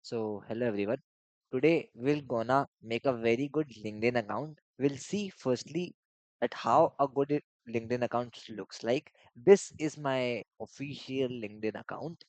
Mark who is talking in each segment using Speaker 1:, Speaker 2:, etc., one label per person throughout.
Speaker 1: Hello everyone. Today we're gonna make a very good LinkedIn account. We'll see firstly at how a good LinkedIn account looks like. This is my official LinkedIn account.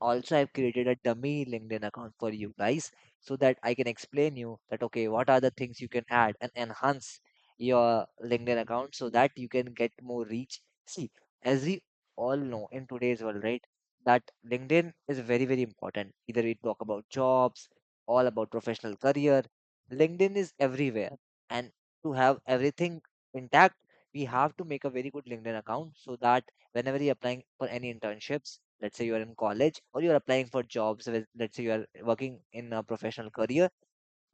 Speaker 1: Also, I've created a dummy LinkedIn account for you guys so that I can explain you that okay, what are the things you can add and enhance your LinkedIn account so that you can get more reach. See, as we all know in today's world, right, that LinkedIn is very, very important. Either we talk about jobs, all about professional career, LinkedIn is everywhere. And to have everything intact, we have to make a very good LinkedIn account so that whenever you're applying for any internships, let's say you are in college or you're applying for jobs, let's say you are working in a professional career,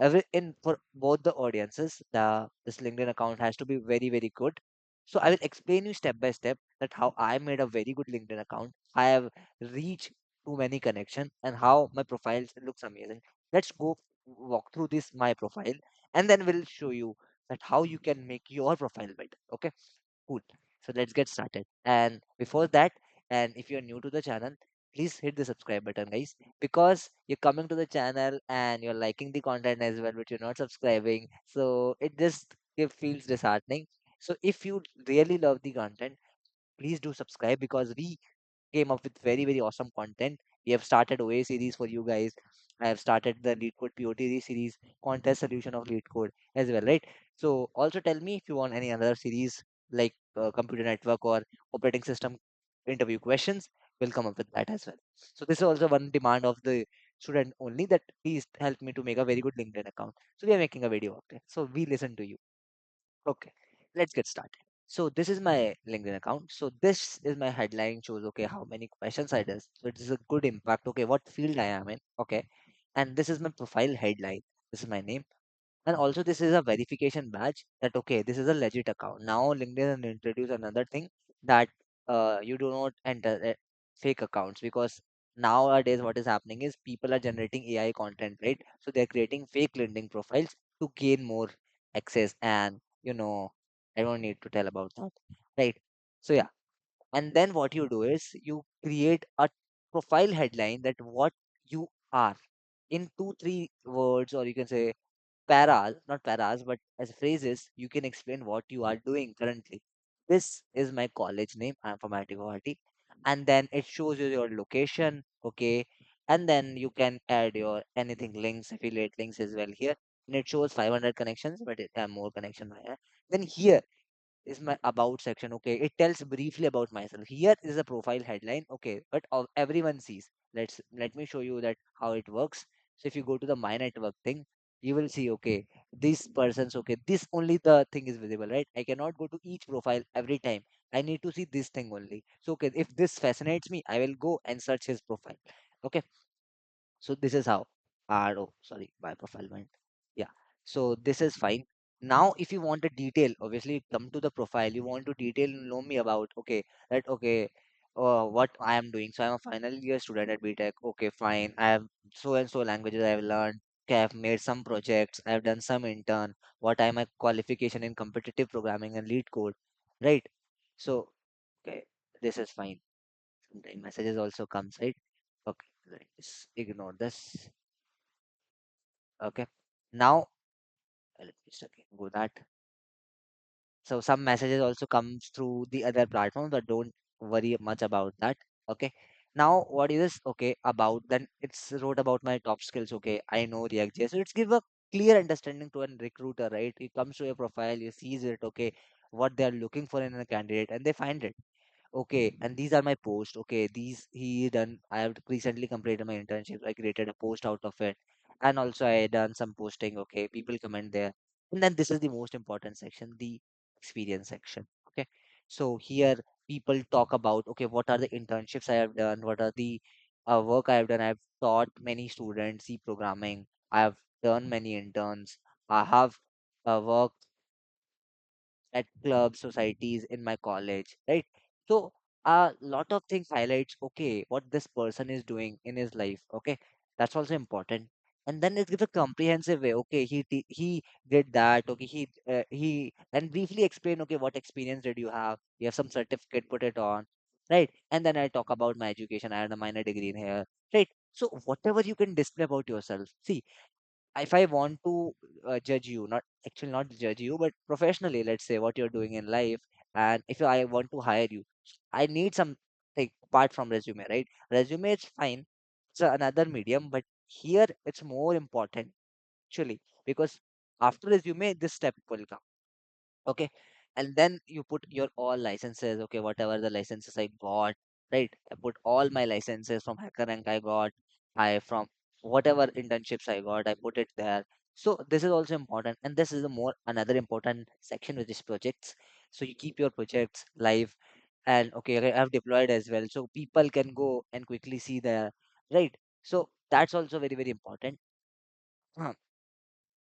Speaker 1: every in for both the audiences, this LinkedIn account has to be very, very good. So I will explain you step by step that how I made a very good LinkedIn account. I have reached too many connection and how my profile looks amazing. Let's go walk through this my profile, and then we'll show you that how you can make your profile better. Okay, cool. So let's get started. And before that, and if you're new to the channel, please hit the subscribe button, guys, because you're coming to the channel and you're liking the content as well, but you're not subscribing. So it feels disheartening. So if you really love the content, please do subscribe because we came up with very, very awesome content. We have started OA series for you guys. I have started the Lead Code POTD series, contest solution of Lead Code as well, right? So also tell me if you want any other series like computer network or operating system interview questions. We'll come up with that as well. So this is also one demand of the student only, that please help me to make a very good LinkedIn account. So we are making a video of it. So we listen to you. Okay, let's get started. So this is my LinkedIn account. So this is my headline shows okay how many questions I did. So it is a good impact. Okay, what field I am in. Okay, and this is my profile headline. This is my name, and also this is a verification badge that okay this is a legit account. Now LinkedIn introduce another thing that you do not enter fake accounts, because nowadays what is happening is people are generating AI content, right? So they're creating fake LinkedIn profiles to gain more access, and I don't need to tell about that, right? So yeah, and then what you do is you create a profile headline that what you are in 2 3 words, or you can say paras, not paras, but as phrases, you can explain what you are doing currently. This is my college name. I'm from IIT Guwahati. And then it shows you your location. Okay. And then you can add your anything links, affiliate links as well here. And it shows 500 connections, but it have more connection. Then here is my about section. Okay, it tells briefly about myself. Here is a profile headline. Okay, but everyone sees. Let me show you that how it works. So if you go to the my network thing, you will see okay this person's okay, this only the thing is visible, right? I cannot go to each profile every time. I need to see this thing only. So okay, if this fascinates me, I will go and search his profile. Okay, so this is how oh sorry, my profile went. Yeah. So this is fine. Now if you want a detail, obviously come to the profile. You want to detail know me about okay, that okay, what I am doing. So I'm a final year student at BTech. Okay, fine. I have so and so languages I have learned. Okay, I've made some projects. I've done some intern. What are my qualification in competitive programming and lead code, right? So okay, this is fine. Sometimes messages also comes, right? Okay, let's ignore this. Okay. Now let me just again go that. So some messages also comes through the other platforms, but don't worry much about that. Okay. Now what is this? Okay, about then it's wrote about my top skills. Okay, I know React.js. So it's give a clear understanding to a recruiter, right? It comes to your profile, you sees it, okay, what they are looking for in a candidate, and they find it. Okay, and these are my posts. Okay, these he done. I have recently completed my internship. I created a post out of it, and also I done some posting. Okay, people comment there, and then this is the most important section, the experience section. Okay, so here people talk about okay, what are the internships I have done? What are the work I have done? I've taught many students C programming. I have done many interns. I have worked at clubs, societies in my college, right? So a lot of things highlights, okay, what this person is doing in his life. Okay, that's also important. And then it gives a comprehensive way. Okay, he did that. Okay, he and briefly explain. Okay, what experience did you have? You have some certificate, put it on, right? And then I talk about my education. I had a minor degree in here, right? So whatever you can display about yourself. See, if I want to judge you, not actually not judge you, but professionally, let's say what you're doing in life, and if I want to hire you, I need something apart from resume, right? Resume is fine, it's another medium, but here it's more important actually, because after resume, this step will come. Okay, and then you put your all licenses. Okay, whatever the licenses I got, right? I put all my licenses from HackerRank I got, I from whatever internships I got, I put it there. So this is also important, and this is a more another important section, which is projects. So you keep your projects live, and okay, I have deployed as well, so people can go and quickly see there, right? So that's also very very important.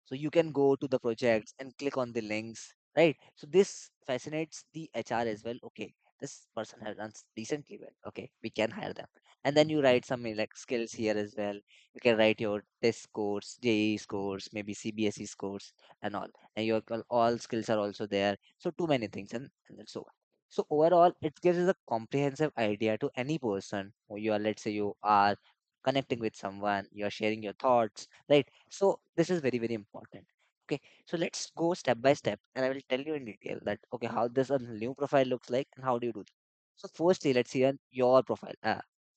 Speaker 1: So you can go to the projects and click on the links, right? So this fascinates the HR as well. Okay, this person has done decently well. Okay, we can hire them. And then you write some like skills here as well. You can write your test scores, JE scores, maybe CBSE scores, and all. And your all skills are also there. So too many things, and so on. So overall, it gives us a comprehensive idea to any person who you are. Let's say you are connecting with someone, you are sharing your thoughts, right? So this is very very important. Okay, so let's go step by step, and I will tell you in detail that okay, how this a new profile looks like and how do you do that. So firstly, let's see on your profile.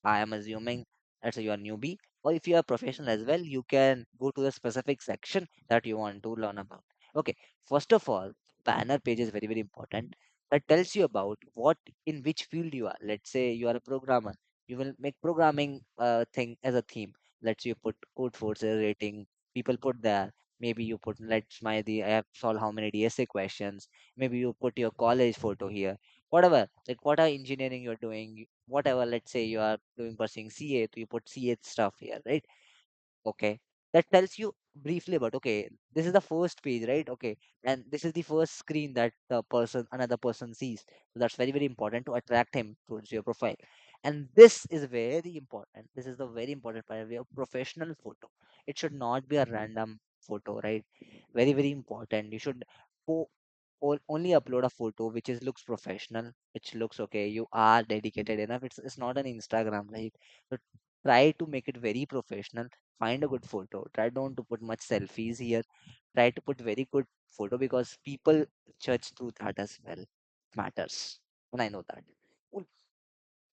Speaker 1: I am assuming let's say you are newbie, or if you are professional as well, you can go to the specific section that you want to learn about. Okay, first of all, banner page is very very important. That tells you about what in which field you are. Let's say you are a programmer, you will make programming thing as a theme. Let's say you put code forces rating, people put there. Maybe you put let's my the I have solved how many DSA questions. Maybe you put your college photo here. Whatever, like what are engineering you're doing, whatever. Let's say you are doing pursuing CA, so you put CA stuff here, right? Okay, that tells you briefly about okay, this is the first page, right? Okay, and this is the first screen that the person another person sees. So that's very very important to attract him towards your profile. And this is very important, this is the very important part of your professional photo. It should not be a random photo, right? Very very important. You should po- only upload a photo which is looks professional, which looks okay, you are dedicated enough. It's not an Instagram, right? So try to make it very professional. Find a good photo. Try don't to put much selfies here. Try to put very good photo, because people judge through that as well. Matters. And I know that. Cool.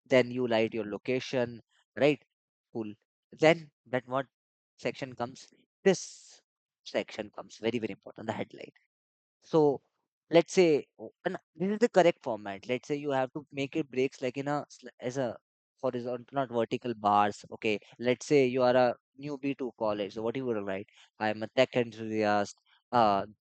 Speaker 1: Then you write your location, right? Cool. Then that what section comes? This section comes very, very important. The headline. So let's say, and this is the correct format. Let's say you have to make it breaks like in a as a horizontal, not vertical bars. Okay. Let's say you are a newbie to college. So what you will write? I'm a tech enthusiast.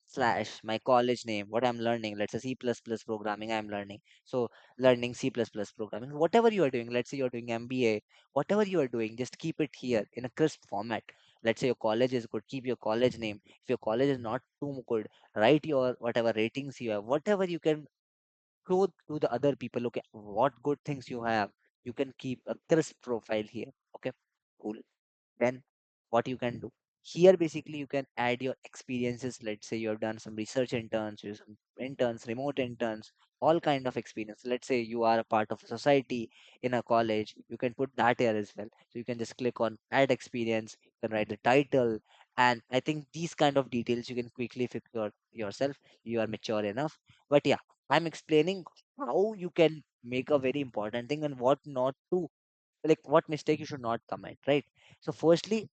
Speaker 1: Slash my college name, what I'm learning. Let's say C++ programming I'm learning. So learning C++ programming. Whatever you are doing. Let's say you're doing MBA. Whatever you are doing, just keep it here in a crisp format. Let's say your college is good. Keep your college name. If your college is not too good, write your whatever ratings you have, whatever you can show to the other people. Okay, what good things you have, you can keep a crisp profile here. Okay, cool. Then what you can do here, basically you can add your experiences. Let's say you have done some research interns, you some interns, remote interns, all kind of experience. Let's say you are a part of a society in a college, you can put that here as well. So you can just click on add experience, you can write the title, and I think these kind of details you can quickly fix yourself. You are mature enough. But yeah, I'm explaining how you can make a very important thing and what not to, like what mistake you should not commit, right? So firstly,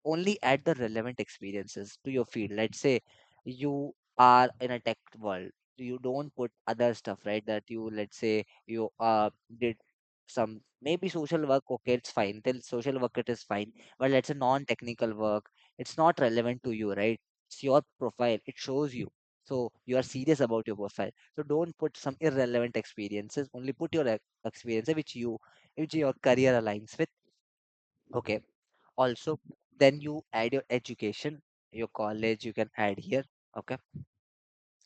Speaker 1: only add the relevant experiences to your field. Let's say you are in a tech world, you don't put other stuff, right? That you, let's say you did some maybe social work. Okay, it's fine, till social work it is fine, but let's say non-technical work, it's not relevant to you, right? It's your profile, it shows you. So you are serious about your profile, so don't put some irrelevant experiences. Only put your experiences which your career aligns with. Okay, also then you add your education, your college you can add here. Okay,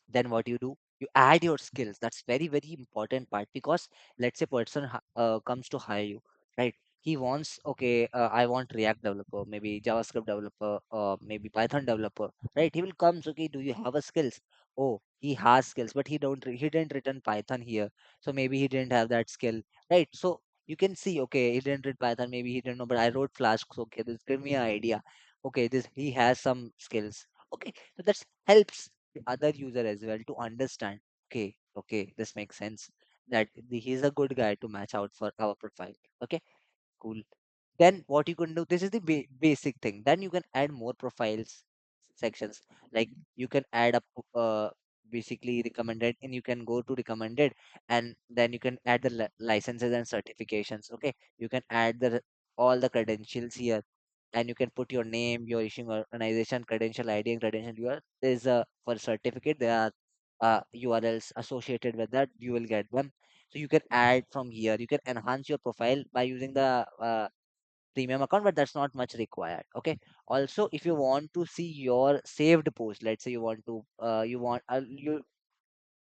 Speaker 1: then what you do, you add your skills. That's very very important part, because let's say person comes to hire you, right? He wants, okay, I want React developer, maybe JavaScript developer, maybe Python developer, right? He will comes, okay, do you have a skills? Oh, he has skills, but he didn't written Python here, so maybe he didn't have that skill, right? So You can see, okay, he didn't read Python, maybe he didn't know, but I wrote Flask. So, okay, this give me an idea. Okay, this he has some skills. Okay, so that helps the other user as well to understand. Okay, this makes sense. That he's a good guy to match out for our profile. Okay, cool. Then what you can do, this is the basic thing. Then you can add more profiles sections. Like you can add up basically recommended, and you can go to recommended, and then you can add the licenses and certifications. Okay, you can add all the credentials here, and you can put your name, your issuing organization, credential ID, and credential URL. There's a for certificate, there are URLs associated with that. You will get them. So you can add from here. You can enhance your profile by using the premium account, but that's not much required. Okay, also if you want to see your saved post, let's say you want to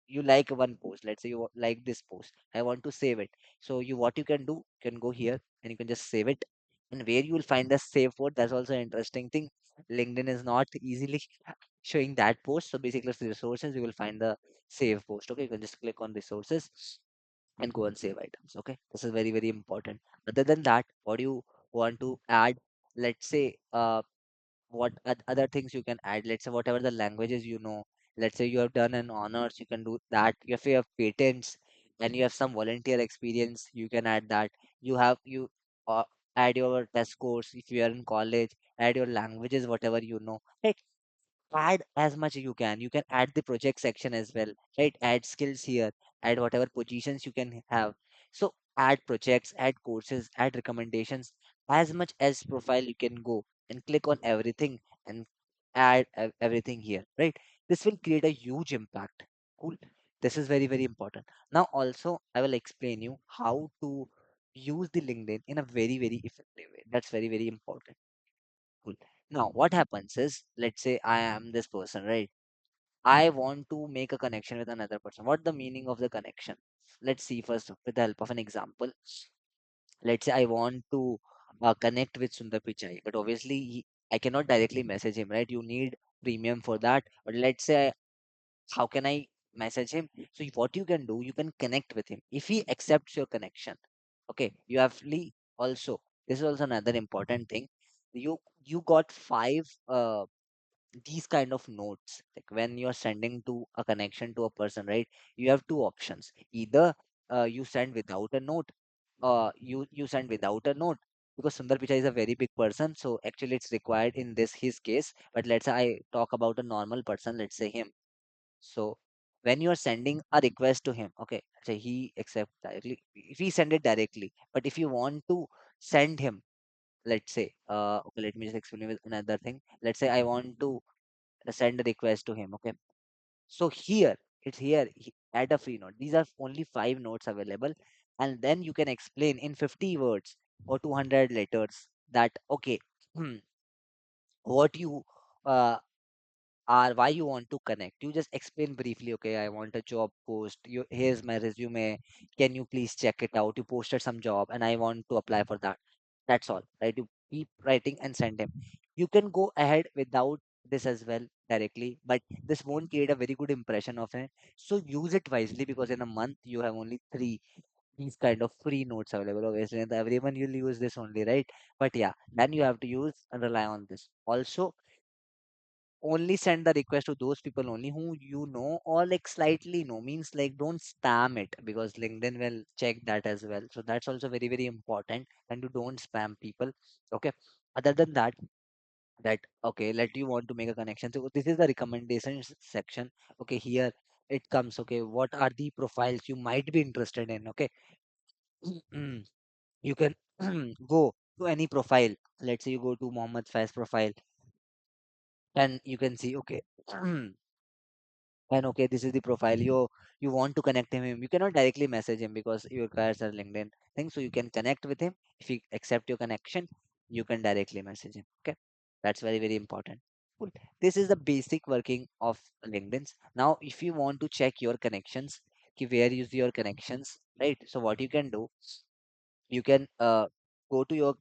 Speaker 1: you like one post, let's say you like this post, I want to save it. So you what you can do, you can go here and you can just save it, and where you will find the save post. That's also an interesting thing. LinkedIn is not easily showing that post. So basically the resources, you will find the save post. Okay, you can just click on resources and go and save items. Okay, this is very very important. Other than that, what do you want to add? Let's say what other things you can add. Let's say whatever the languages you know. Let's say you have done an honors, you can do that. If you have patents and you have some volunteer experience, you can add that. You uh, add your test scores if you are in college. Add your languages, whatever you know. Right, add as much you can. You can add the project section as well, right? Add skills here, add whatever positions you can have. So add projects, add courses, add recommendations, as much as profile you can go, and click on everything and add everything here, right? This will create a huge impact. Cool. This is very very important. Now also I will explain you how to use the LinkedIn in a very very effective way. That's very very important. Cool. Now, what happens is, let's say I am this person, right? I want to make a connection with another person. What the meaning of the connection? Let's see first with the help of an example. Let's say I want to connect with Sundar Pichai, but obviously I cannot directly message him, right? You need premium for that. But let's say, how can I message him? So what you can do, you can connect with him. If he accepts your connection, okay, you have also, this is also another important thing. You got five these kind of notes. Like when you're sending to a connection to a person, right? You have two options. Either you send without a note, you send without a note, because Sundar Pichai is a very big person, so actually it's required in this his case. But let's say I talk about a normal person, let's say him. So when you are sending a request to him, okay, so he accept directly if he send it directly. But if you want to send him, let's say, okay, let me just explain you with another thing. Let's say I want to send a request to him. Okay, so here it's here add a free note. These are only five notes available, and then you can explain in 50 words or 200 letters that okay, what you uh, are, why you want to connect. You just explain briefly, okay, I want a job post, you here's my resume, can you please check it out, you posted some job and I want to apply for that. That's all, right? You keep writing and send him. You can go ahead without this as well directly, but this won't create a very good impression of it. So use it wisely, because in a month you have only three these kind of free notes available. Obviously and everyone will use this only, right? But yeah, then you have to use and rely on this also. Only send the request to those people only who you know or like slightly know. Means like don't spam it, because LinkedIn will check that as well. So that's also very very important, and you don't spam people. Okay, other than that, okay, let you want to make a connection. So this is the recommendations section. Okay, here it comes. Okay, what are the profiles you might be interested in? Okay, you can go to any profile. Let's say you go to Mohammed Faiz profile, and you can see, okay, and okay, this is the profile you want to connect him. You cannot directly message him because your requires a LinkedIn thing. So you can connect with him. If he accept your connection, you can directly message him. Okay, that's very very important. Cool. This is the basic working of LinkedIn's. Now if you want to check your connections, where use your connections, right? So what you can do, you can go to your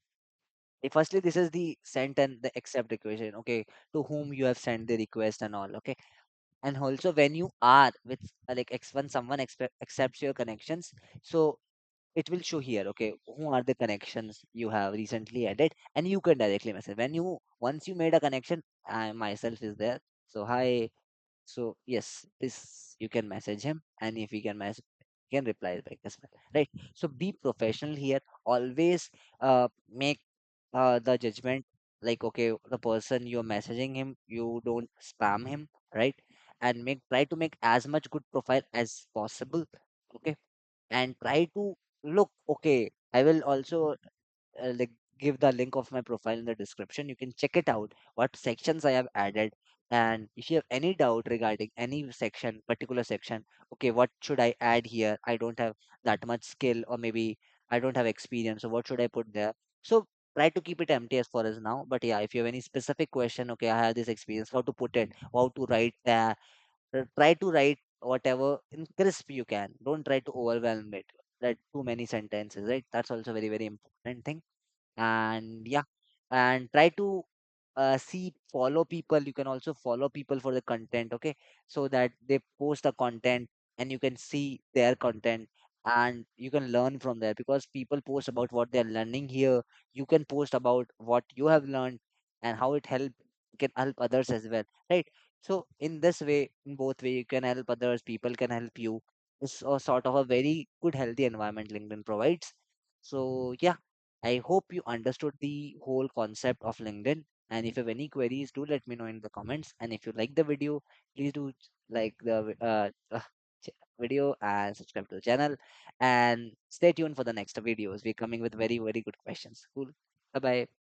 Speaker 1: firstly, this is the sent and the accept equation. Okay, to whom you have sent the request and all. Okay, and also when you are with like when someone accepts your connections, so it will show here, okay, who are the connections you have recently added, and you can directly message. When you once you made a connection, I myself is there. So hi, so yes, this you can message him, and if he can message, he can reply back as well, right? So be professional here. Always make the judgment, like okay, the person you're messaging him, you don't spam him, right? And make try to make as much good profile as possible, okay? And try to look, okay, I will also like give the link of my profile in the description. You can check it out what sections I have added. And if you have any doubt regarding any section, particular section, okay, what should I add here? I don't have that much skill, or maybe I don't have experience, so what should I put there? So try to keep it empty as far as now. But yeah, if you have any specific question, okay, I have this experience, how to put it, how to write that, try to write whatever in crisp you can. Don't try to overwhelm it, that too many sentences, right? That's also very very important thing. And yeah, and try to see, follow people. You can also follow people for the content, okay, so that they post the content and you can see their content, and you can learn from there, because people post about what they're learning here. You can post about what you have learned and how it help, can help others as well, right? So in this way, in both way, you can help others, people can help you. It's a sort of a very good healthy environment LinkedIn provides. So yeah, I hope you understood the whole concept of LinkedIn. And if you have any queries, do let me know in the comments. And if you like the video, please do like the video and subscribe to the channel. And stay tuned for the next videos. We're coming with very, very good questions. Cool. Bye bye.